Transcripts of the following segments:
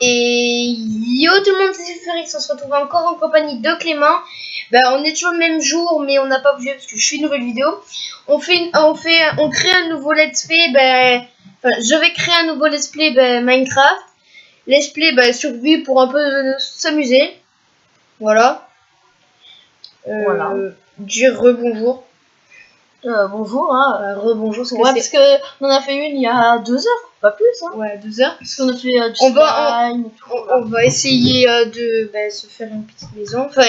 Et yo tout le monde, c'est Félix, on se retrouve encore en compagnie de Clément. On est toujours le même jour, mais on n'a pas bougé parce que je fais une nouvelle vidéo. On crée un nouveau let's play. Je vais créer un nouveau let's play Minecraft. Let's play survie pour un peu s'amuser. Voilà. Voilà. Dire rebonjour. Bonjour, hein. Rebonjour. Parce que on en a fait une il y a 2 heures, pas plus, hein. Ouais, 2 heures. Parce qu'on a fait du slime. On va essayer de se faire une petite maison. Enfin,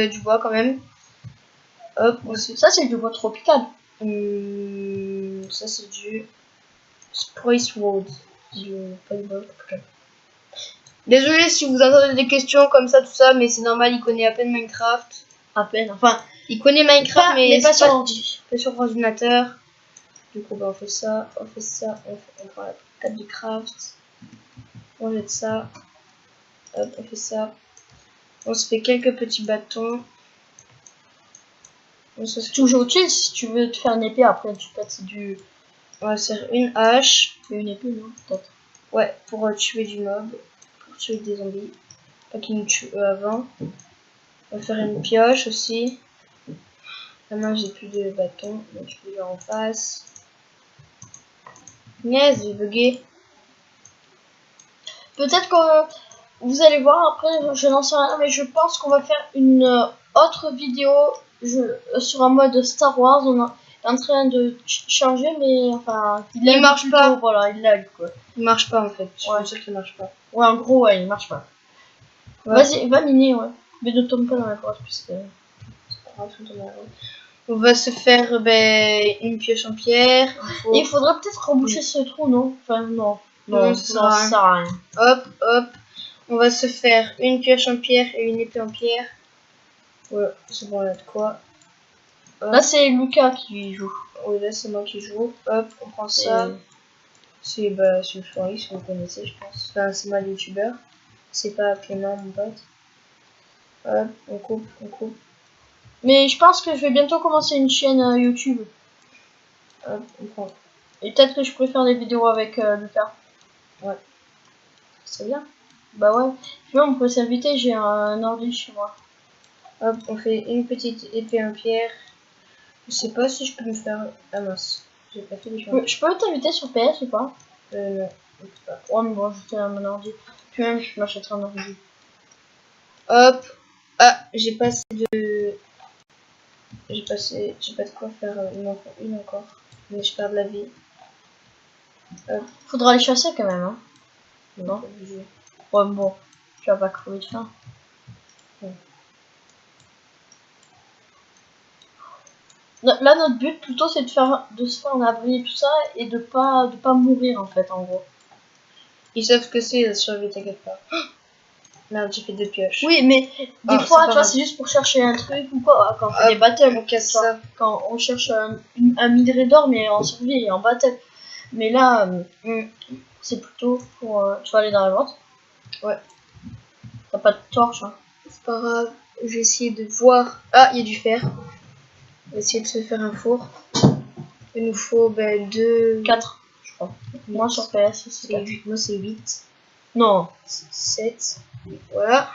du bois quand même. Hop. Ça, c'est du bois tropical. Ça, c'est du Spruce Wood. Pas du bois tropical. Désolé si vous entendez des questions comme ça, tout ça, mais c'est normal, il connaît à peine Minecraft. À peine. Enfin, il connaît Minecraft, mais pas sur ordi. Pas sur ordinateur. Du coup, on fait ça, on prend la table de craft. On jette ça. Hop, on fait ça. On se fait quelques petits bâtons. C'est toujours utile si tu veux te faire une épée. Après, tu pètes du. On va faire une hache. Et une épée, non? Peut-être. Ouais, pour tuer du mob. Pour tuer des zombies. Pas qu'ils nous tuent avant. On va faire une pioche aussi. Maintenant, j'ai plus de bâtons. Donc, je peux le en face. Yes, j'ai bugué. Peut-être que vous allez voir après, je n'en sais rien, mais je pense qu'on va faire une autre vidéo sur un mode Star Wars. On est en train de changer, mais enfin, il marche pas. Voilà, il lag quoi. Il marche pas en fait. Je suis sûr qu'il marche pas. Ouais, en gros, ouais, il marche pas. Ouais. Vas-y, va miner, ouais. Mais ne tombe pas dans la grotte, puisque. On va se faire une pioche en pierre. Il faudrait peut-être reboucher ce trou, non? Enfin, non. Non, ça sert à rien. Hop, hop. On va se faire une pioche en pierre et une épée en pierre. Ouais, c'est bon, là de quoi. Hop. Là, c'est Lucas qui joue. Oui, là, c'est moi qui joue. Hop, on prend ça. C'est une souris, si vous connaissez, je pense. Enfin, c'est moi le youtubeur. C'est pas Clément, mon pote. Hop, on coupe. Mais je pense que je vais bientôt commencer une chaîne YouTube. Hop, on prend. Et peut-être que je pourrais faire des vidéos avec Lucas. Ouais. C'est bien. Bah ouais. Puis on peut s'inviter, j'ai un ordi chez moi. Hop, on fait une petite épée en pierre. Je sais pas si je peux me faire. Ah mince. J'ai pas fait les choses. Je peux t'inviter sur PS ou pas? Non. Ouais, mais bon, je fais mon ordi. Puis même, je m'achèterai un ordi. Hop. Ah, j'ai pas assez de. J'ai pas de quoi faire une encore. Mais je perds de la vie. Hop. Faudra les chasser quand même, hein. Non? Ouais, bon. Tu vas pas crever de faim. Ouais. Là, notre but plutôt, c'est de se faire un abri et tout ça et de pas mourir en fait, en gros. Ils savent ce que c'est la survie, t'inquiète pas. Merde, j'ai fait 2 pioches. Oui, mais des fois, tu vois, c'est juste pour chercher un truc ou quoi. Quand on fait des battles, on casse ça. Quand on cherche un minerai d'or, mais en survie et en battle. Mais là, c'est plutôt pour. Tu vas aller dans la grotte? Ouais. T'as pas de torche, hein? C'est pas grave. J'ai essayé de voir. Ah, il y a du fer. On va essayer de se faire un four. Il nous faut 4, je crois. Moi sur PS, c'est 4. Moi c'est 8. Non. 7. Voilà.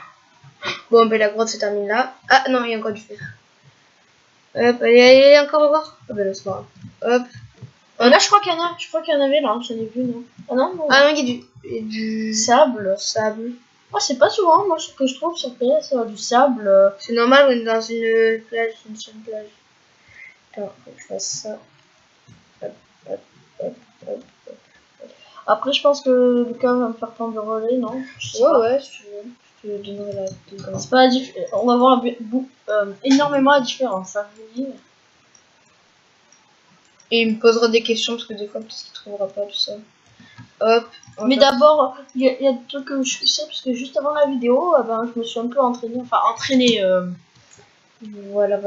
Bon, la grotte se termine là. Ah non, il y a encore du fer. Hop, allez, encore. Ah là, c'est pas grave. Hop. Là, je crois qu'il y en a. Je crois qu'il y en avait là. J'en ai vu, non? Ah non, non. Ah non, il y a du sable. Oh, c'est pas souvent, moi, ce que je trouve sur PS, du sable. C'est normal, on est dans une plage, une seule plage. Attends, faut que je fasse ça. Hop. Après, je pense que Lucas va me faire prendre le relais, non? Ouais, si tu veux. Je te donnerai la différence. C'est pas on va voir énormément la différence, ça je vous dis. Et il me posera des questions parce que des fois, peut-être qu'il trouvera pas tout ça. Hop. Mais d'abord, il y a des trucs que je sais parce que juste avant la vidéo, je me suis un peu entraînée. Voilà.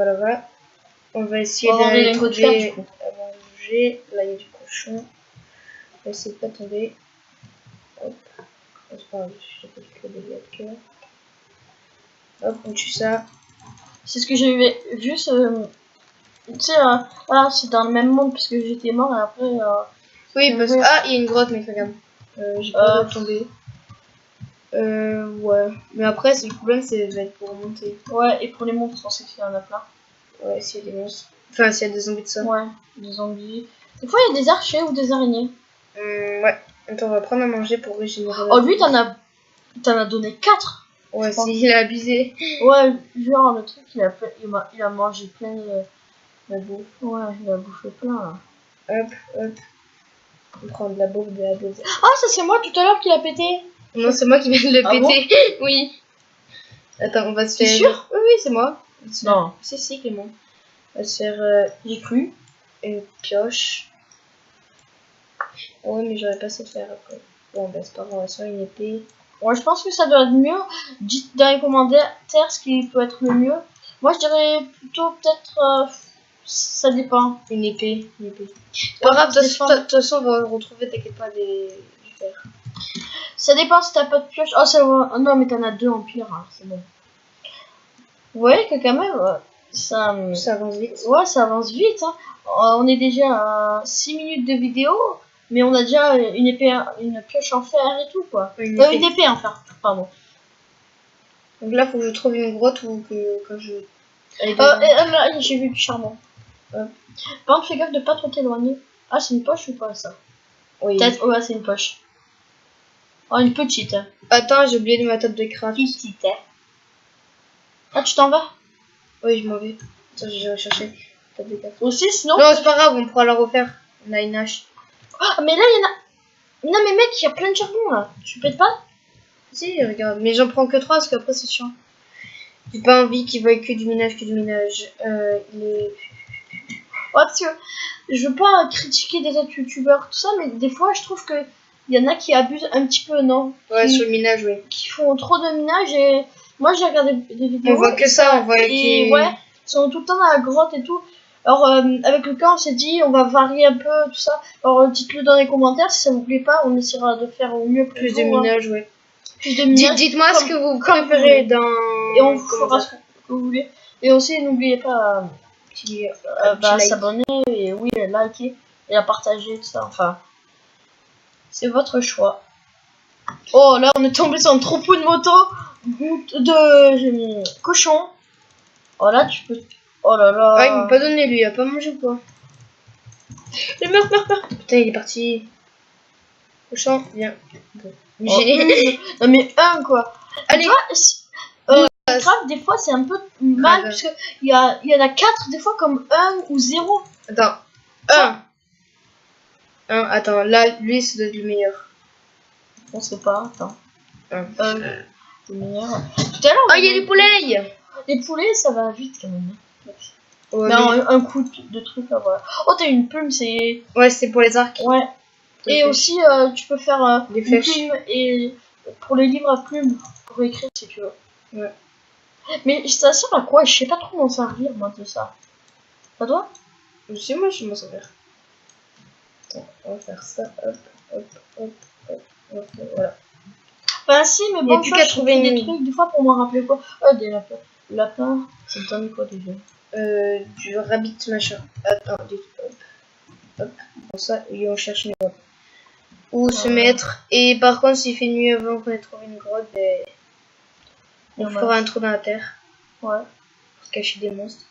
On va essayer d'aller trouver à manger. Là, il y a du cochon. On va essayer de pas tomber. Hop. C'est pas grave, j'ai pas fait des liens de cœur. Hop, on tue ça. C'est ce que j'ai vu. Tu sais, c'est dans le même monde puisque j'étais mort et après. Oui, parce que. Ah, il y a une grotte, mais regarde. J'ai peur de tomber. Ouais. Mais après, le problème, c'est va être pour remonter. Ouais, et pour les monstres, on sait qu'il y en a plein. Ouais, s'il y a des monstres. Enfin, s'il y a des zombies de ça. Ouais, des zombies. Des fois, il y a des archers ou des araignées. Ouais. Attends, on va prendre à manger pour régénérer. Oh, lui, t'en as donné 4. Ouais, il a abusé. Ouais, genre, le truc, il a mangé plein de bouffe. Ouais, il a bouffé plein, là. Hop. On prend de la bouffe, de la bouffe. Ah, ça, c'est moi tout à l'heure qui l'a pété. Non, c'est moi qui viens de le Ah péter. Oui. Attends, on va se T'es faire. sûr? Oui, c'est moi. Non. Si, Clément. On va se faire. J'ai cru. Une pioche. Ouais, mais j'aurais pas su le faire après. Bon, bah, c'est pas grave, on va se faire une épée. Ouais, je pense que ça doit être mieux. Dites dans les commentaires ce qui peut être le mieux. Moi, je dirais plutôt peut-être. Ça dépend. Une épée. C'est pas grave, de toute façon, on va retrouver, t'inquiète pas, du fer. Ça dépend si t'as pas de pioche. Oh, ça va. Oh, non, mais t'en as 2 en pire, hein, c'est bon. Ouais, que quand même, ça avance vite. Ouais, ça avance vite. Hein. On est déjà à 6 minutes de vidéo, mais on a déjà une épée, une pioche en fer et tout, quoi. Une épée en fer, pardon. Donc là, faut que je trouve une grotte ou que quand je... là, j'ai vu du charbon. Par contre, fais gaffe de pas trop t'éloigner. Ah, c'est une poche ou pas, ça? Oui. Peut-être, ouais, c'est une poche. Oh, une petite. Attends, j'ai oublié de ma table de craft. Petite, hein. Ah, tu t'en vas? Oui, je m'en vais. Attends, je vais rechercher la table de craft. Aussi, sinon... Non, c'est pas grave, on pourra la refaire. On a une hache. Ah, mais là, il y en a... Non, mais mec, il y a plein de charbon, là. Tu pètes pas? Si, regarde. Mais j'en prends que 3 parce qu'après, c'est chiant. J'ai pas envie qu'il voie que du minage, il est... Ouais, parce que je veux pas critiquer des autres youtubeurs, tout ça, mais des fois, je trouve que il y en a qui abusent un petit peu, non? Ouais, sur le minage, oui. Qui font trop de minage et moi, j'ai regardé des vidéos. On voit que ça, on voit et ouais, ils sont tout le temps dans la grotte et tout. Alors, avec le cas, on s'est dit, on va varier un peu, tout ça. Alors, dites-le dans les commentaires, si ça vous plaît pas, on essaiera de faire au mieux plus de minage, ouais. Plus de minage. Dites-moi ce que vous préférez dans... Et on vous fera ce que vous voulez. Et aussi, n'oubliez pas... s'abonner et oui, liker et à partager, tout ça. Enfin, c'est votre choix. Oh, là, on est tombé sur un troupeau de motos de cochons. Oh, là, tu peux... Oh là là. Ah, il m'a pas donné, lui, il a pas mangé quoi. Il meurt. Putain, il est parti. Cochon, viens. Bon. Oh, non, mais un, quoi. Allez. Minecraft, des fois, c'est un peu mal, parce que il y en a 4, des fois, comme 1 ou 0. Attends. 1. Attends, là, lui, ça doit être le meilleur. On sait pas, attends. Le meilleur. Tout à l'heure, il y a des poulets. Les poulets, ça va vite, quand même. Ouais, non, un coup de truc, là, voilà. Oh, t'as une plume, c'est... Ouais, c'est pour les arcs. Ouais. Et aussi, tu peux faire des flèches. Plume et pour les livres à plume, pour écrire, si tu veux. Ouais. Mais ça sert à quoi? Je sais pas trop m'en servir, moi, de ça. Ça doit? Je sais, moi, je m'en servir. Attends, on va faire ça, hop. Voilà. Bah si, mais bon, plus qu'à trouver des trucs, des fois, pour m'en rappeler quoi. Oh, des lapins. Lapin, ça me donne quoi, déjà? Du rabbit machin. Attends, hop. Comme ça, et on cherche une grotte. Où se mettre. Et par contre, s'il fait nuit avant qu'on ait trouvé une grotte, ben... on fera un trou dans la terre. Ouais. Pour cacher des monstres.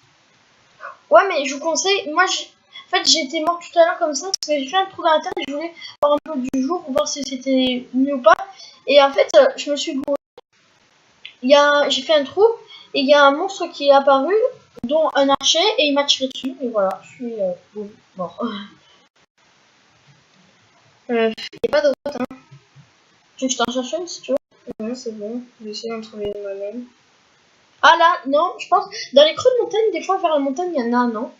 Ouais, mais je vous conseille, moi, en fait, j'étais mort tout à l'heure comme ça, parce que j'ai fait un trou dans la terre et je voulais voir un peu du jour pour voir si c'était mieux ou pas. Et en fait, je me suis gouré. J'ai fait un trou, et il y a un monstre qui est apparu, dont un archer, et il m'a tiré dessus, et voilà, je suis mort. Il n'y a pas de grotte, hein. Tu veux que je t'en cherche une, si tu veux? Non, c'est bon, je vais essayer d'en trouver une moi-même. Ah là, non, je pense, dans les creux de montagne, des fois, vers la montagne, il y en a, non?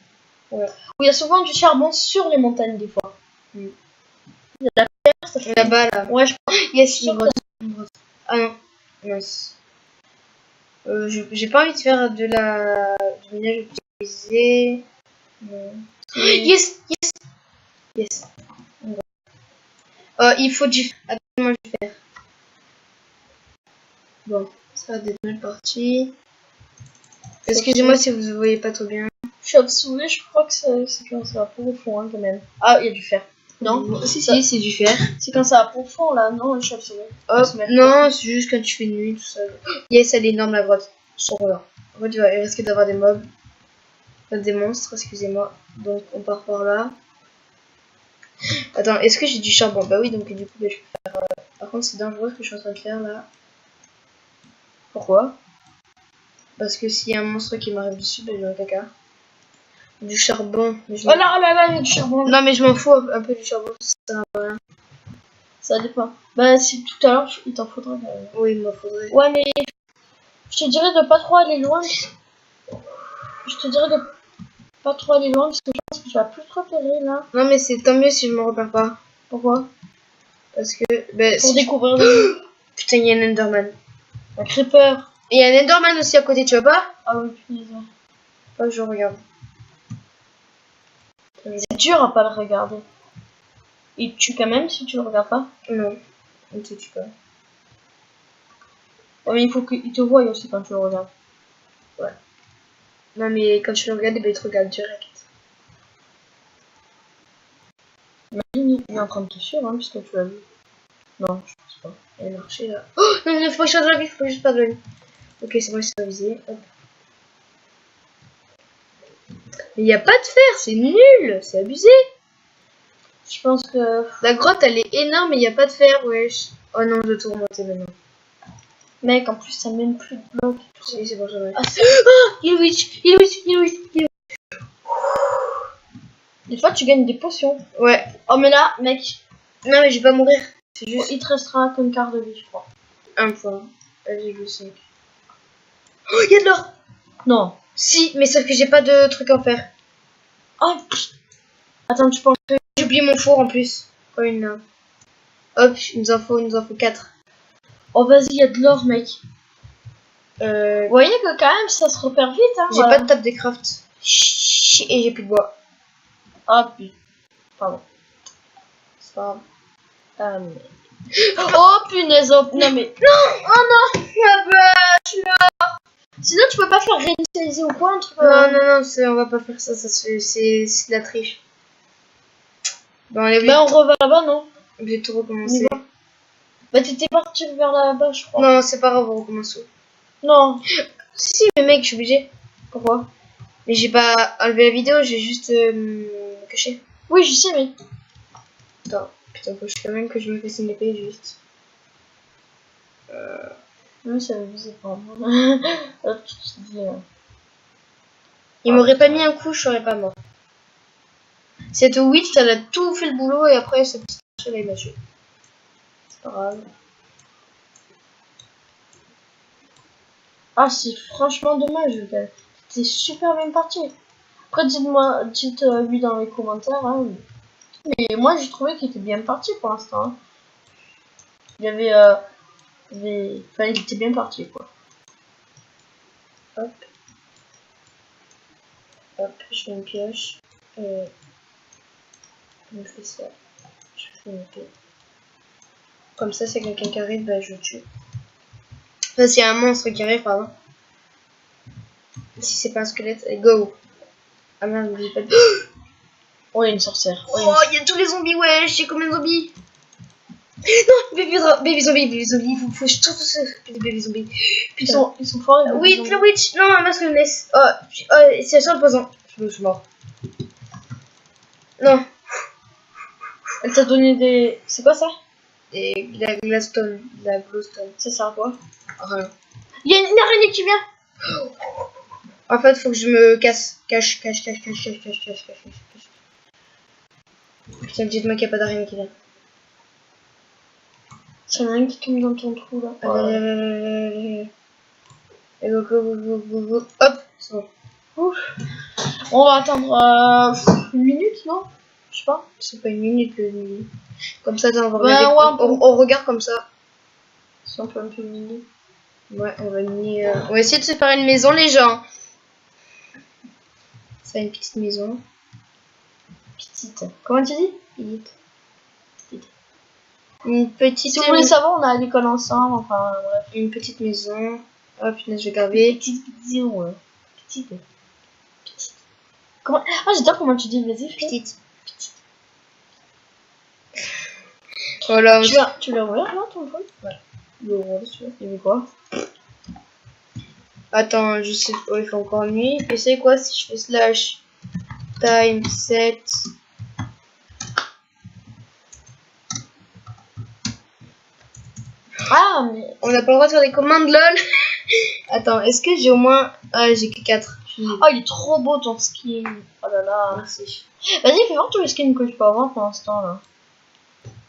Ouais. Où il y a souvent du charbon sur les montagnes, des fois. Il y a la terre, ça fait... Là-bas, là. Ouais, je pense. Yes, une grotte. Ah non, mince. J'ai pas envie de faire du minage utilisé. Yes. Il faut du... Attends-moi, je vais faire. Bon, ça va être mal parti. Excusez-moi si vous ne voyez pas trop bien. Chauve-souris, je crois que ça va pour au fond, hein, quand même. Ah, il y a du fer. Non, si, c'est du fer. c'est quand ça a profond là, non, je sais pas. Hop, non, c'est juste quand tu fais une nuit, tout ça. Yes, elle est énorme la grotte. Voilà. En fait, il va risquer d'avoir des mobs. Enfin, des monstres, excusez-moi. Donc, on part par là. Attends, est-ce que j'ai du charbon? Bah oui, donc du coup, bah, je peux faire. Par contre, c'est dangereux ce que je suis en train de faire là. Pourquoi? Parce que s'il y a un monstre qui m'arrive dessus, bah, j'aurai caca. Du charbon. Mais je Oh là là, il y a du charbon. non, mais je m'en fous un peu du charbon. Ça sert à rien. Ça dépend. Bah, si tout à l'heure, il t'en faudra. Oui, il m'en faudrait. Ouais, mais je te dirais de pas trop aller loin. Je te dirais de pas trop aller loin parce que je pense que tu vas plus te repérer là. Non, mais c'est tant mieux si je me repère pas. Pourquoi? Parce que. Bah, Pour si découvrir putain, il y a un Enderman. un creeper. Et il y a un Enderman aussi à côté, tu vois pas? Ah oui, punaise. Oh, je regarde. C'est dur à pas le regarder. Il te tue quand même si tu le regardes pas. Non, on ne te tue pas. Ouais, mais il faut qu'il te voie aussi quand tu le regardes. Ouais. Non, mais quand tu le regardes, il te regarde direct. Imagine, il est en train de te suivre, hein, puisque tu l'as vu. Non, je pense pas. Elle a marché là. Oh non, non, faut que je fasse de la vie, faut juste pas de la vie. Ok, c'est bon, c'est visé. Hop. Mais il n'y a pas de fer, c'est nul, c'est abusé. Je pense que. La grotte, elle est énorme, mais il n'y a pas de fer, wesh. Oh non, je dois tout remonter maintenant. Mec, en plus, ça mène plus de blocs. Si, c'est bon, ça va. Ah, Il est witch, il est witch, il est witch, il est witch. des fois, tu gagnes des potions. Ouais. Oh, mais là, mec, Non, mais je vais pas mourir. C'est juste il te restera qu'un quart de vie, je crois. un point. 1,5. Oh, il y a de l'or. Non. Si, mais sauf que j'ai pas de truc en fer. Oh, attends, tu penses que. J'ai oublié mon four en plus. Oh, une là. Hop, il nous en faut 4. Oh, vas-y, il y a de l'or, mec. Vous J'ai voyez que quand même, ça se repère vite, hein. pas de table de craft. Et j'ai plus de bois. Ah, putain. Pardon. C'est pas grave. Ah, mais... Oh, punaise, oh, non, mais... Non. Oh non. Ah bah. Sinon, tu peux pas faire réinitialiser ou quoi, un truc Non, non, non, on va pas faire ça. Ça se fait. C'est de la triche. Bon, allez, Bah, on revient là-bas, non? je vais tout recommencer. Bah, t'étais parti vers là-bas, je crois. Non, c'est pas grave, on recommence. Non. Si, si, mais mec, je suis obligée. Pourquoi? Mais j'ai pas enlevé la vidéo, j'ai juste caché. Oui, je sais, mais... Attends, putain, faut quand même que je me fasse une épée juste. Oui, ça me faisait pas. Tu te dis... Il m'aurait pas mis un coup, je serais pas mort. Cette witch, elle a tout fait le boulot et après, cette petite elle est mâchée. C'est pas grave. Ah, c'est franchement dommage, t'es super bien parti. Après, dites-moi, dites-lui dans les commentaires, hein. Mais moi, j'ai trouvé qu'il était bien parti pour l'instant, hein. Il y avait... Enfin, il était bien parti, quoi. Hop. Hop, je fais une pioche. Je me fais ça. Je fais une épée. Comme ça, c'est quelqu'un qui arrive, bah je le tue. Enfin, s'il y a un monstre qui arrive, pardon. Si c'est pas un squelette, allez, go. Ah merde, n'oublie pas de... Oh, il y a une sorcière. Oh, il y a tous les zombies, ouais, je sais combien de zombies. Non, baby zombie, faut tout ça. Baby zombie. Ils sont forts, les Oui, zombies. la witch, non, un masque ness. Oh, c'est sur le poison. Je suis mort. Non, Elle t'a donné des... C'est quoi ça? et la glowstone, la glowstone. Ça sert à quoi? Rien. Il y a une araignée qui vient. En fait, faut que je me casse. Cache. Putain, dites-moi qu'il n'y a pas d'araignée qui vient. Il y en a un qui tombe dans ton trou, là. Allez. Et go. Hop, c'est bon. Ouf. On va attendre une minute, non? Je sais pas. C'est pas une minute, le mini. Comme ça, on va Ouais, regarder. ouais, On regarde comme ça. Si on peut un peu miner. Ouais, on va miner. On va essayer de se faire une maison, les gens. Ça, une petite maison. Petite. Comment tu dis? Petite. Une petite. Si vous voulez savoir, on a à l'école ensemble, enfin bref. Une petite maison. Hop, je vais graver. Petite maison, ouais. Petite. Comment... Ah, j'adore comment tu dis, vas-y, fais. Petite. Voilà. Tu l'as ouvert là ton truc? Ouais. Il y avait quoi? Attends, je sais. Oh, il fait encore nuit. Et c'est quoi si je fais slash time set? Ah, mais. On n'a pas le droit de faire des commandes lol. Attends, est-ce que j'ai au moins. Ah, j'ai que 4. Oh, il est trop beau ton skin. Oh là là. Merci. Vas-y, fais voir tous les skins que je peux avoir pour l'instant là.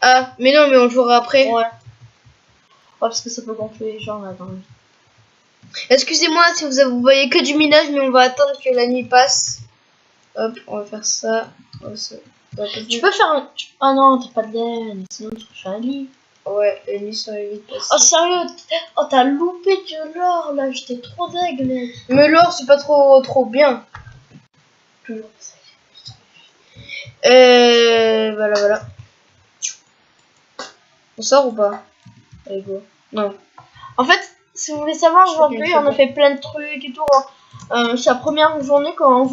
Ah, mais non, mais on le jouera après. Ouais. Parce que ça peut gonfler les gens là dans le... Excusez-moi si vous voyez que du minage, mais on va attendre que la nuit passe. Hop, on va faire ça. Tu peux faire un... Ah non, t'as pas de laine, sinon tu fais un lit. Ouais, la nuit sont vite passée. Oh sérieux? Oh t'as loupé de l'or là, j'étais trop deg mec. Mais l'or, c'est pas trop bien. Toujours. Voilà. On sort ou pas? Allez, go. Non. En fait, si vous voulez savoir, Je crois qu'il y a aujourd'hui une on a fait plein de trucs et tout. C'est la première journée qu'on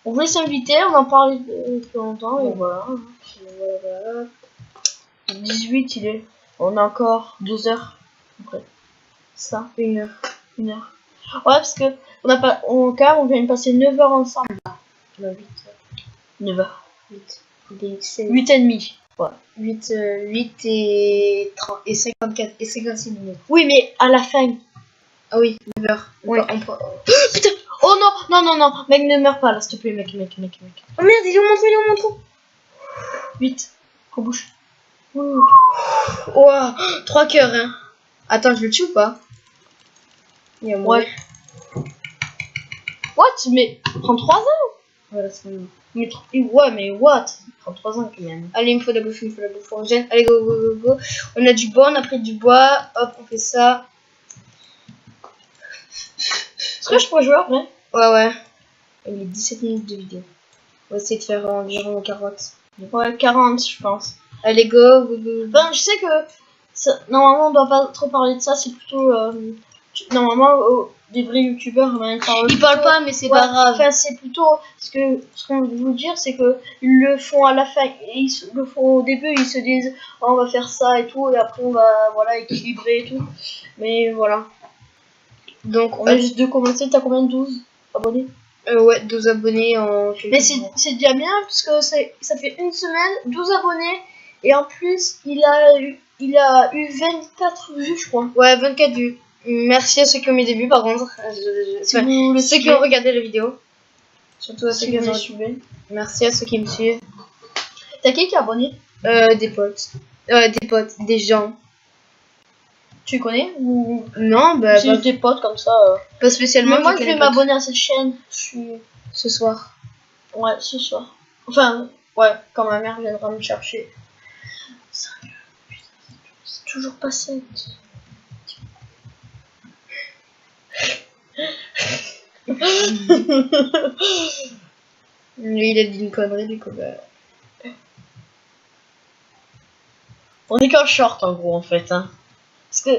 voulait s'inviter, on en parlait depuis longtemps et voilà. 18 il est. On a encore 2 heures. Après. Ça. 1 heure. 1 heure. Ouais, parce que quand même, on vient de passer 9 heures ensemble. Non, 8. 9 heures. 8 8 et demi. Ouais. 8 et 30 et 54 et 56 minutes. Oui, mais à la fin. Ah oui, 9 heures. Ouais. Putain. Oh non, mec, ne meurs pas là, s'il te plaît, mec. Oh merde, il est où mon trou 8. Rebouche. Ouah, 3 cœurs, hein. Attends, je le tue ou pas? Il a Ouais. What? Mais prends 3 ans. Voilà, c'est bon. Ouais, mais what? Prends 3 ans quand même. Allez, il me faut de la bouffe, on gêne. Allez, go. On a du bois, on a pris du bois. Hop, on fait ça. Est-ce que je pourrais jouer après? Ouais. Il est 17 minutes de vidéo. On va essayer de faire environ 40. Ouais, 40, je pense. Allez, go. Ben, je sais que normalement on doit pas trop parler de ça, c'est plutôt normalement des vrais youtubeurs Ils parlent pas, mais c'est pas grave. Enfin, c'est plutôt ce qu'on veut vous dire, c'est que ils le font à la fin, et ils le font au début, ils se disent oh, on va faire ça et tout, et après on va équilibrer et tout. Mais voilà. Donc On vient juste de commencer. T'as combien? 12 abonnés? Ouais, 12 abonnés en quelques Mais jours. c'est déjà bien, parce que ça fait une semaine, 12 abonnés, et en plus, il a eu 24 vues, je crois. Ouais, 24 vues. Merci à ceux qui ont mis des vues, par contre. Ceux qui ont regardé la vidéo. Surtout à ceux qui ont suivi. Merci à ceux qui me suivent. T'as qui est abonné? Des potes. Des gens. Tu connais ou... Non, bah. C'est des potes comme ça. Pas spécialement. Mais moi, je vais m'abonner à cette chaîne. Ce soir. Ouais, ce soir. Enfin, ouais, quand ma mère viendra me chercher. C'est toujours pas 7. Il a dit une connerie, du coup, bah. On est qu'en short, en gros, en fait. Hein. Parce que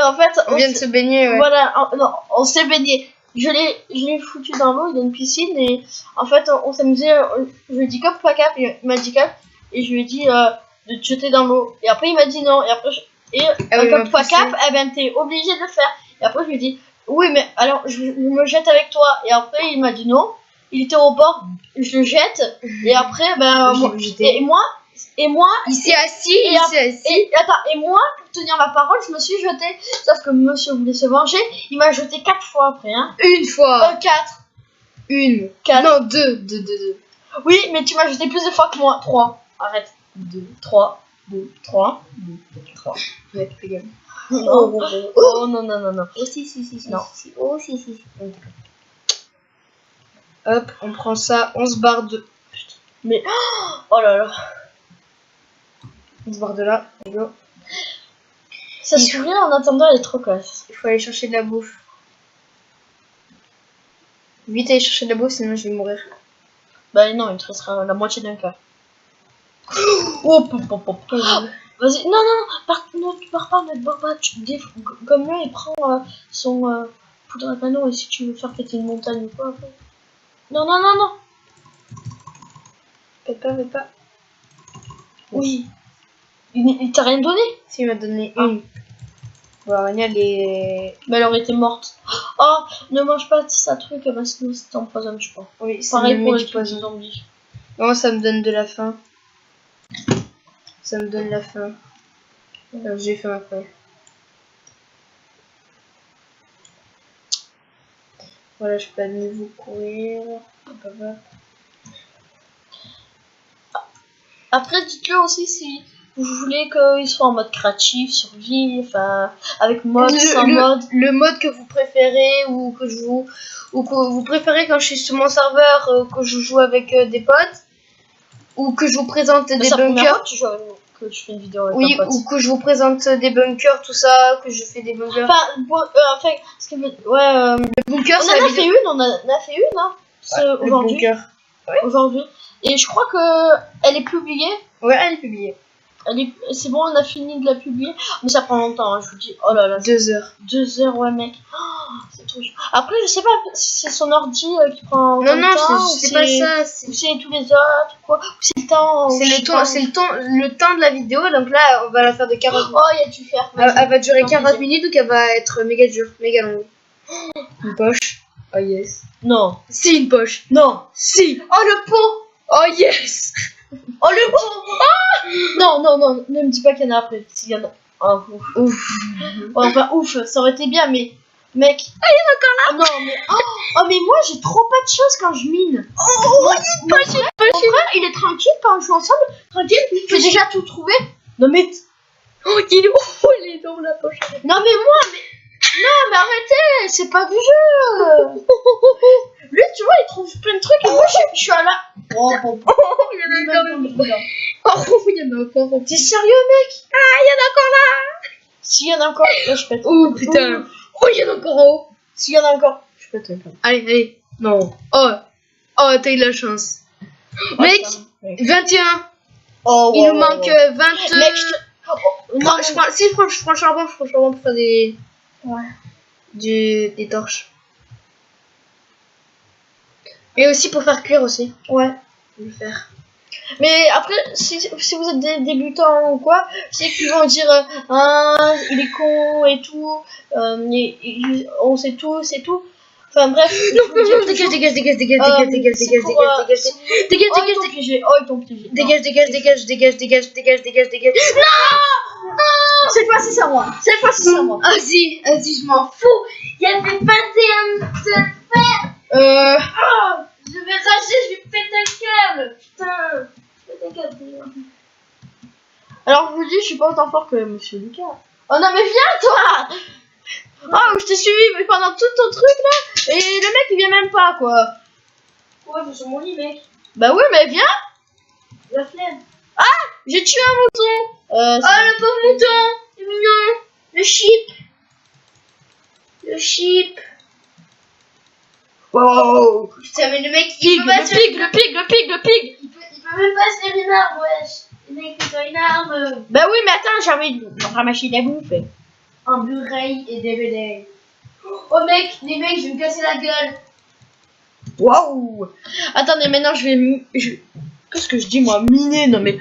en fait. On vient de se baigner, ouais. Voilà, non, on s'est baigné. Je l'ai foutu dans l'eau, il y a une piscine, et en fait, on s'amusait. Je lui ai dit cap, pas cap, il m'a dit cap, et je lui ai dit de te jeter dans l'eau. Et après, il m'a dit non, et après, cap, pas cap, eh ben, t'es obligé de le faire. Et après, je lui ai dit, oui, mais alors, je me jette avec toi. Et après, il m'a dit non. Il était au bord, je le jette, et après, ben, et moi, il s'est assis, et moi, pour tenir ma parole, je me suis jetée. Sauf que monsieur voulait se venger, il m'a jeté 4 fois après, hein. Une fois. 4. Une. 4. Non, 2. Oui, mais tu m'as jeté plus de fois que moi. 3. Arrête. 2, 3, 2, 3, 2, 3. Ouais, fais gaffe. Oh non. Oh si. Non. Oh si. Hop, on prend ça, on se barre de... Putain. Mais... Oh là là. On se barre de là, go. Ça sourit en attendant, elle est trop classe. Il faut aller chercher de la bouffe. Vite aller chercher de la bouffe, sinon je vais mourir. Bah non, il te restera la moitié d'un quart. Oh, vas-y, non, tu pars pas, ne te barre pas. Comme là, il prend son poudre à canon, et si tu veux faire péter une montagne ou quoi après. Non. Fais pas. Oui. Il t'a rien donné? Si, il m'a donné une. Bon, Arania, elle est... Mais elle aurait été morte. Oh, ne mange pas ça truc, sinon ça t'empoisonne, je crois. Oui, c'est Pareil pour le les du poisons poison. zombies. Non, ça me donne de la faim. Ça me donne la faim. Alors, j'ai faim après. Voilà, je peux à nouveau courir. Après, dites-le aussi si vous voulez qu'il soit en mode créatif, survie, enfin, avec mode, sans mode. Le mode que vous préférez ou que vous préférez quand je suis sur mon serveur, que je joue avec des potes, ou que je vous présente des bunkers. Que tu fais une vidéo avec oui, un pote. ou que je vous présente des bunkers, tout ça, que je fais des bunkers. Enfin, ce que ouais, le bunker, on en a fait une, on a fait une, hein, aujourd'hui. Ouais. Aujourd'hui. Et je crois que elle est publiée. Ouais, elle est publiée. C'est bon, on a fini de la publier. Mais ça prend longtemps, hein, je vous dis. Oh là là. 2 heures. 2 heures, ouais, mec. Oh, c'est trop chaud. Après, je sais pas si c'est son ordi qui prend. Non, non, temps, c'est pas ça. Ou c'est tous les autres, quoi. Ou c'est le temps. C'est le temps de la vidéo. Donc là, on va la faire de 40 minutes. Oh, il y a du fer. Elle va durer 40 minutes, donc elle va être méga dure, méga longue. Une poche. Oh yes. Non. Si, une poche. Non. Si. Oh, le pot. Oh yes. Oh, le pot. Ah non, non, non, ne me dis pas qu'il y en a après. S'il y en a. Oh, ouf. Oh, enfin, ouf, ça aurait été bien, mais. Mec. Ah, il y en a encore là. Non, mais. Oh, mais moi, j'ai trop pas de choses quand je mine. Oh, une poche, une poche. Mon frère, il est tranquille quand on joue ensemble. Tranquille, il peut déjà tout trouver. Non, mais. Oh, il est dans la poche. Non, mais moi, mais. Non, mais arrêtez, c'est pas du jeu. Lui, tu vois, il trouve plein de trucs et moi, je suis à la. Oh, bon. Il y en a encore une. Oh, il y en a encore. T'es sérieux, mec? Ah, il y en a encore là. S'il y en a encore, là, je pète. Oh, putain. Oh, il y en a encore en haut. S'il y en a encore, je pète. Allez, allez. Non. Oh, t'as eu de la chance. Mec, 21. Oh, il nous manque 20. Mec, non, je prends le charbon, pour faire des. Ouais. Des torches. Et aussi pour faire cuire aussi. Ouais. Je vais le faire. Mais après, si vous êtes des débutants ou quoi, c'est qu'ils vont dire il est con et tout, on sait tout, c'est tout. Enfin bref. Non, dégage. Oh, ils t'ont piégé. Dégage. Non, cette fois-ci c'est à moi. Vas-y, je m'en fous. Il y avait 21 de faire. Je vais rager, je vais péter un câble. Putain. Alors je vous dis, je suis pas autant fort que Monsieur Lucas. Oh non mais viens toi. Oh, je t'ai suivi pendant tout ton truc là. Et le mec il vient même pas quoi. Ouais, je suis sur mon lit, mec. Bah ouais mais viens. La flemme. Ah, j'ai tué un mouton. Le pauvre mouton. C'est mignon. Le sheep. Wow. Putain, mais le mec, Le pig. Il peut même pas se faire une arme, wesh. Le mec, il a une arme. Bah oui, mais attends, j'ai envie de ramasser la bouffe. Un Blu-ray et DVD. Oh mec, les mecs, je vais me casser la gueule. Waouh. Attendez, maintenant je vais... Qu'est-ce que je dis moi? Miner, non mais...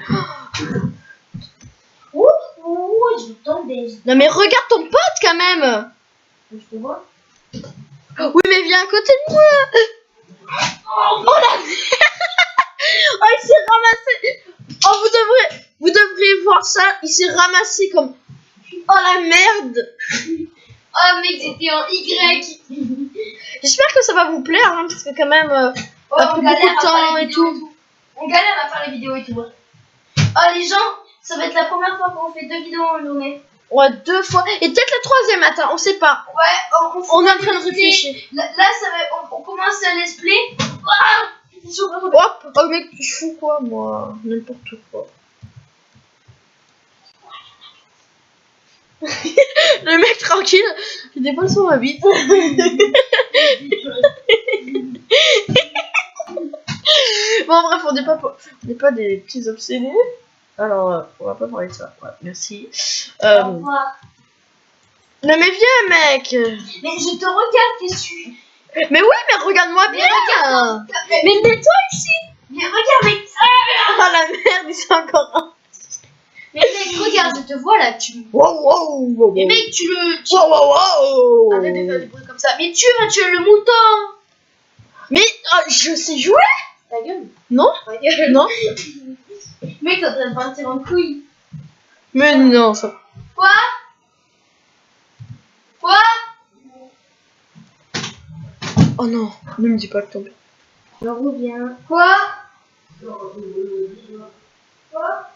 Je tombe. Non mais regarde ton pote quand même. Je te vois. Oui mais viens à côté de moi. Oh la merde. Oh il s'est ramassé. Oh vous devriez voir ça. Il s'est ramassé comme... Oh la merde. Oh mec, c'était en Y. J'espère que ça va vous plaire hein, parce que quand même... Oh, on a pris beaucoup de temps et tout. On galère à faire les vidéos et tout. Oh les gens, ça va être la première fois qu'on fait 2 vidéos en journée. Ouais, 2 fois. Et peut-être la 3e, attends, on sait pas. Ouais, on est en train de réfléchir. Là ça va, on commence à let's play. Hop, oh mec, je fous quoi moi? N'importe quoi. Le mec tranquille, il dépasse son habit. Bon bref, on n'est pas des petits obsédés. Alors, on va pas parler de ça. Ouais, merci. Au revoir. Non mais viens mec. Mais je te regarde, qu'est-ce que tu... Mais oui, mais regarde-moi bien. Mais mets-toi ici. Mais regarde, mec. Oh la merde, il s'est encore... Mais mec, te vois là, tu... Wow, wow, wow, Mais wow. mec, tu le... Tu... Wow, wow, wow. Arrête de faire des bruits comme ça. Mais tu vas tuer le mouton. Mais je sais jouer. Ta gueule. Non. Ta gueule. Non. Mec, t'es en train de partir en couille. Mais non, ça. Quoi? Quoi? Oh non, ne me dis pas que tombe. Je reviens. Quoi? Quoi?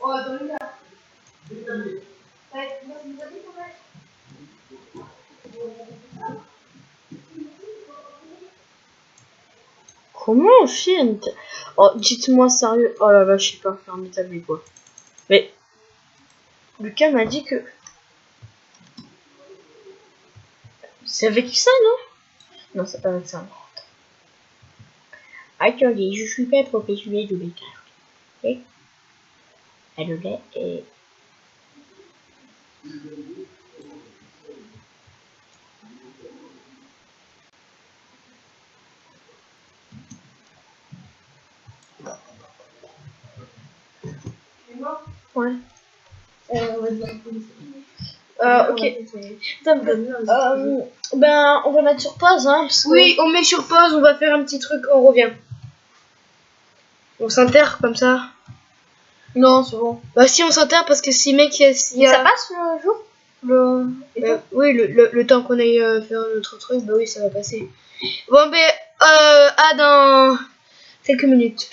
Oh, attends, là. Ouais, moi, je me dis quand même. Comment on fait une... Oh, dites-moi sérieux. Oh là là, je sais pas faire un métal mais quoi. Mais Lucas m'a dit que... C'est avec ça, non? Non, c'est pas avec ça. Attendez, je suis pas professionnel de métal. Et elle l'est et... Ouais. Ok. Ben, on va mettre sur pause, hein. Parce que... Oui, on met sur pause, on va faire un petit truc, on revient. On s'enterre comme ça. Non, c'est bon. Bah si, on s'enterre parce que si mec, s'il y a... Ça passe le jour? oui, le temps qu'on aille faire notre truc, bah oui, ça va passer. Bon, ben, à dans quelques minutes.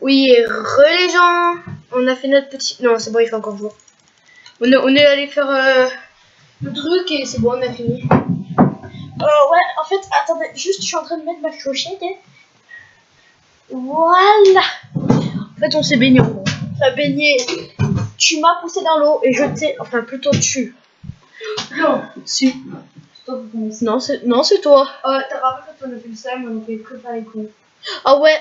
Oui, les gens, on a fait notre petit... Non, c'est bon, il fait encore jour. On est allé faire le truc et c'est bon, on a fini. Ouais, en fait, attendez, juste, je suis en train de mettre ma clochette. Voilà. En fait, on s'est baigné. Enfin, baigné. Tu m'as poussé dans l'eau et je t'ai... Enfin, plutôt tu. Non, Si. c'est toi qui commence. Non, c'est toi. T'as rappelé quand on a fait le slime, on a fait que faire les cons. Ah ouais.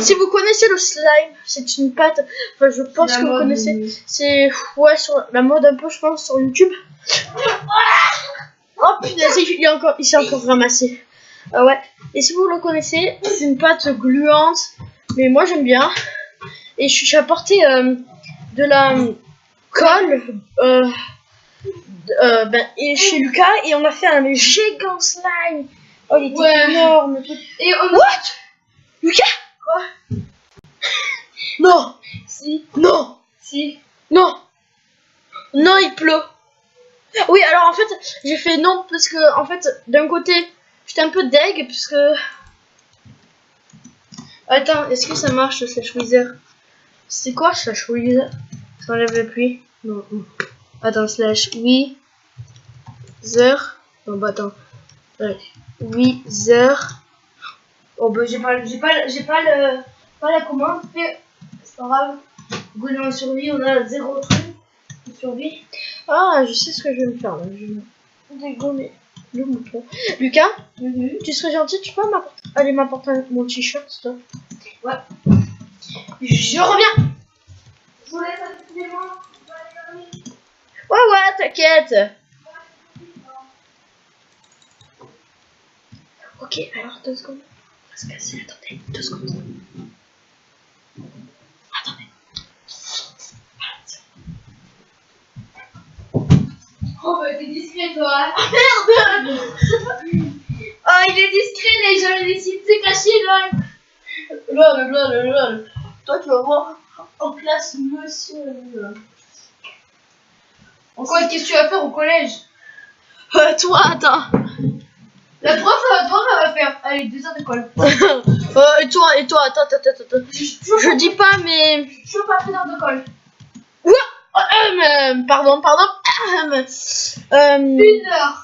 Si vous connaissez le slime, c'est une pâte. Enfin, je pense que vous connaissez. C'est ouais sur la mode un peu, je pense, sur YouTube. Oh punaise, il s'est encore ramassé. Ouais. Et si vous le connaissez, c'est une pâte gluante, mais moi j'aime bien. Et j'ai apporté de la colle et chez Lucas et on a fait un gigant slime. Oh, il était énorme. Et on... What? Lucas? Quoi? Non. Si. Non. Si. Non. Non, il pleut. Oui, alors en fait, j'ai fait non parce que en fait, d'un côté, j'étais un peu deg puisque... Attends, est-ce que ça marche le slash wither? C'est quoi slash wither? Ça enlève la pluie? Non. Attends, slash wither. Non, bah attends. Wither. Oh bah j'ai pas la commande, mais c'est pas grave. Goulet en survie, on a 0 truc de survie. Ah, je sais ce que je vais me faire là. Je vais dégommer le mouton. Lucas, tu serais gentil, tu peux aller m'apporter mon t-shirt, s'il te plaît? Ouais. Je reviens. Je vous laisse avec les mains. Ouais, t'inquiète. Ok, alors 2 secondes. On va se casser, attendez, 2 secondes. Attendez. Oh bah t'es discret toi. Hein. Merde. Oh il est discret les gens, il décide de se cacher là. Lol. Toi tu vas voir en classe monsieur. Quoi, qu'est-ce que tu vas faire au collège? Toi, attends. La prof elle va faire. Allez, 2 heures d'école. Et toi, attends. Je dis pas, mais. Je suis pas faire d'école. Pardon. 1 heure.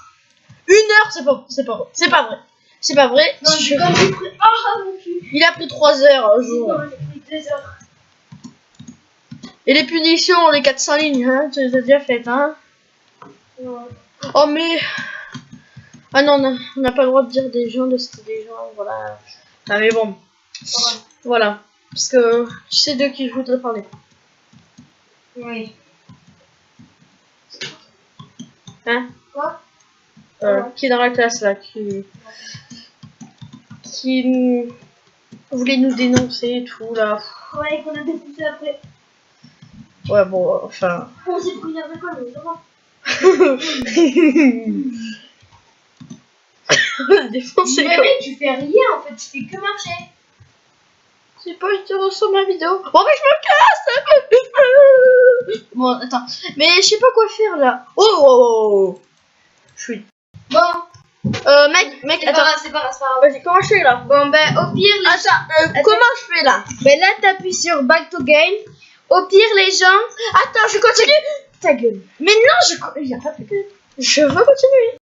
1 heure, c'est pas vrai. C'est pas vrai. Non, j'ai pas pris. Ah mon cul. Il a pris 3 heures un jour. Non, j'ai pris 2 heures. Et les punitions, les 400 lignes, hein, tu les as déjà faites, hein. Ouais. Oh mais. Ah non, on n'a pas le droit de dire des gens, de citer des gens, voilà. Ah mais bon. Ouais. Voilà. Parce que tu sais de qui je voudrais parler. Oui. Hein? Quoi? Qui est dans la classe là, qui voulait nous dénoncer et tout là. Ouais, qu'on a défoncé après. Ouais bon, enfin. On s'est pris une heure d'école, mais ça va. Défoncer. Mais mec, tu fais rien en fait, tu fais que marcher. C'est pas, je te reçois ma vidéo. Bon, mais je me casse. Bon, attends. Mais je sais pas quoi faire là. Oh. Je suis. Bon, Mec, c'est attends. pas grave. Vas-y, comment je fais là? Bon, ben au pire, Attends, comment je fais là? ben là t'appuies sur Back to Game. Au pire, les gens. Attends, je continue. Ta gueule. Mais non, il y a pas de gueule. Je veux continuer.